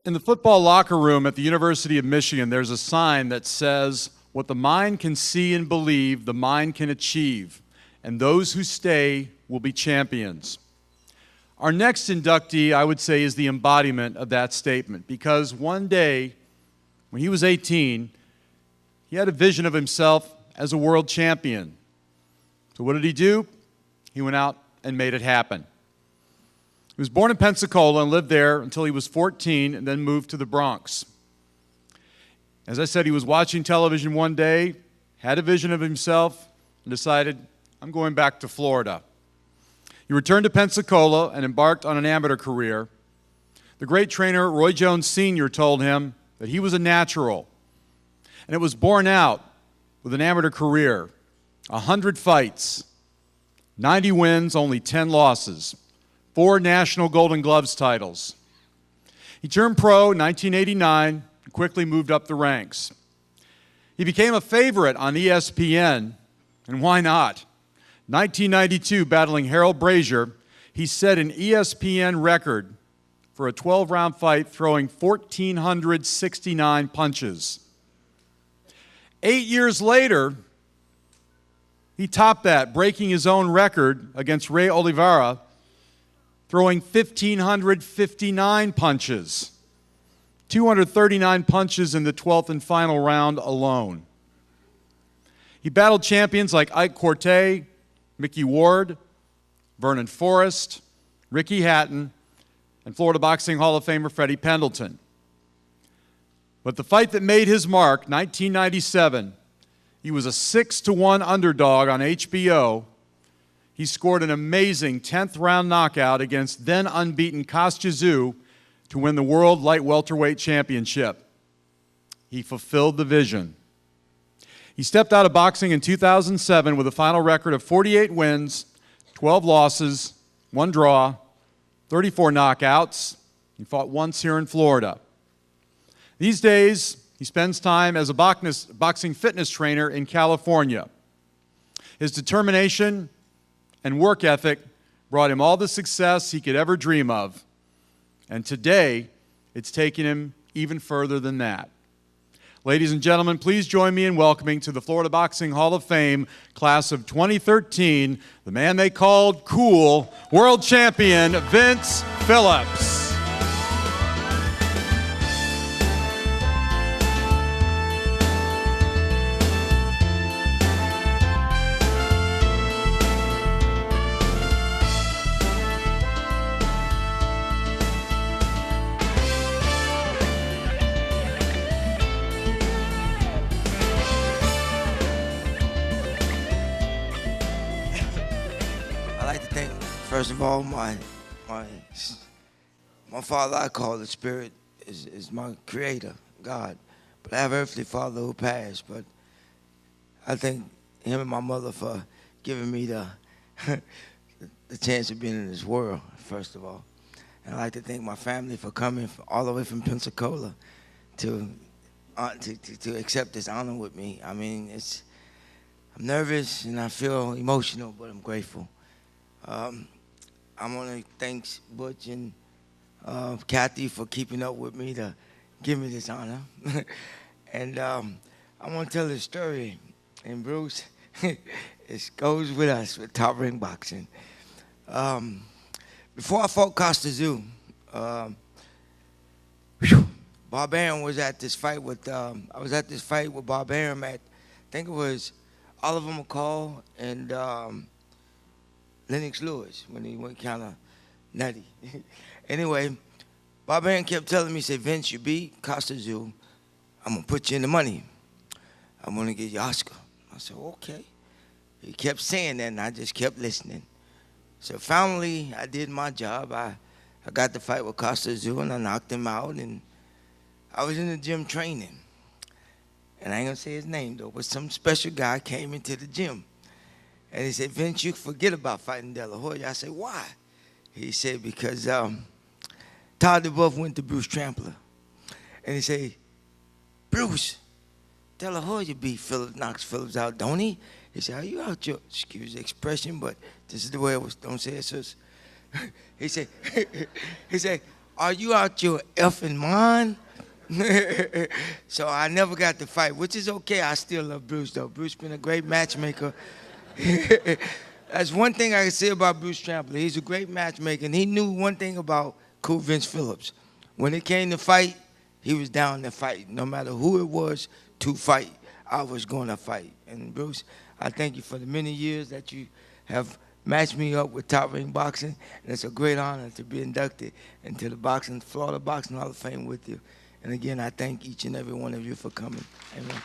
In the football locker room at the University of Michigan, there's a sign that says, "What the mind can see and believe, the mind can achieve, and those who stay will be champions." Our next inductee, I would say, is the embodiment of that statement, because one day, when he was 18, he had a vision of himself as a world champion. So what did he do? He went out and made it happen. He was born in Pensacola and lived there until he was 14 and then moved to the Bronx. As I said, he was watching television one day, had a vision of himself, and decided, I'm going back to Florida. He returned to Pensacola and embarked on an amateur career. The great trainer, Roy Jones Sr., told him that he was a natural, and it was borne out with an amateur career, 100 fights, 90 wins, only 10 losses. 4 National Golden Gloves titles. He turned pro in 1989 and quickly moved up the ranks. He became a favorite on ESPN, and why not? 1992, battling Harold Brazier, he set an ESPN record for a 12-round fight, throwing 1,469 punches. 8 years later, he topped that, breaking his own record against Ray Oliveira, throwing 1,559 punches, 239 punches in the 12th and final round alone. He battled champions like Ike Corte, Mickey Ward, Vernon Forrest, Ricky Hatton, and Florida Boxing Hall of Famer Freddie Pendleton. But the fight that made his mark, 1997, he was a 6-1 underdog on HBO. He scored an amazing 10th round knockout against then unbeaten Kostya Tszyu to win the World Light Welterweight Championship. He fulfilled the vision. He stepped out of boxing in 2007 with a final record of 48 wins, 12 losses, 1 draw, 34 knockouts. He fought once here in Florida. These days, he spends time as a boxing fitness trainer in California. His determination and work ethic brought him all the success he could ever dream of. And today, it's taken him even further than that. Ladies and gentlemen, please join me in welcoming to the Florida Boxing Hall of Fame class of 2013, the man they called cool, world champion, Vince Phillips. First of all, my father, I call the Spirit, is my creator, God. But I have an earthly father who passed. But I thank him and my mother for giving me the chance of being in this world, first of all. And I'd like to thank my family for coming all the way from Pensacola to accept this honor with me. I mean, I'm nervous and I feel emotional, but I'm grateful. I want to thank Butch and Kathy for keeping up with me to give me this honor. And I want to tell this story. And Bruce, it goes with us with Top Ring Boxing. Before I fought Kostya Tszyu, Bob Arum was at this fight with, I was at this fight with Bob Arum at, I think it was Oliver McCall and Lennox Lewis, when he went kind of nutty. Anyway, Bob Arum kept telling me, he said, Vince, you beat Kostya Tszyu, I'm going to put you in the money. I'm going to get you Oscar. I said, okay. He kept saying that, and I just kept listening. So finally, I did my job. I got the fight with Kostya Tszyu, and I knocked him out, and I was in the gym training. And I ain't going to say his name, though, but some special guy came into the gym. And he said, Vince, you forget about fighting De La Hoya. I said, why? He said, because Todd DeBuff went to Bruce Trampler. And he said, Bruce, De La Hoya beat Phillips, knocks Phillips out, don't he? He said, are you out your, excuse the expression, but this is the way it was, don't say it, sis. he said, are you out your effing mind? So I never got to fight, which is okay. I still love Bruce, though. Bruce been a great matchmaker. That's one thing I can say about Bruce Trampley. He's a great matchmaker, and he knew one thing about Cool Vince Phillips. When it came to fight, he was down to fight. No matter who it was to fight, I was going to fight. And Bruce, I thank you for the many years that you have matched me up with Top Ring Boxing, and it's a great honor to be inducted into the Florida Boxing Hall of Fame with you. And again, I thank each and every one of you for coming. Amen.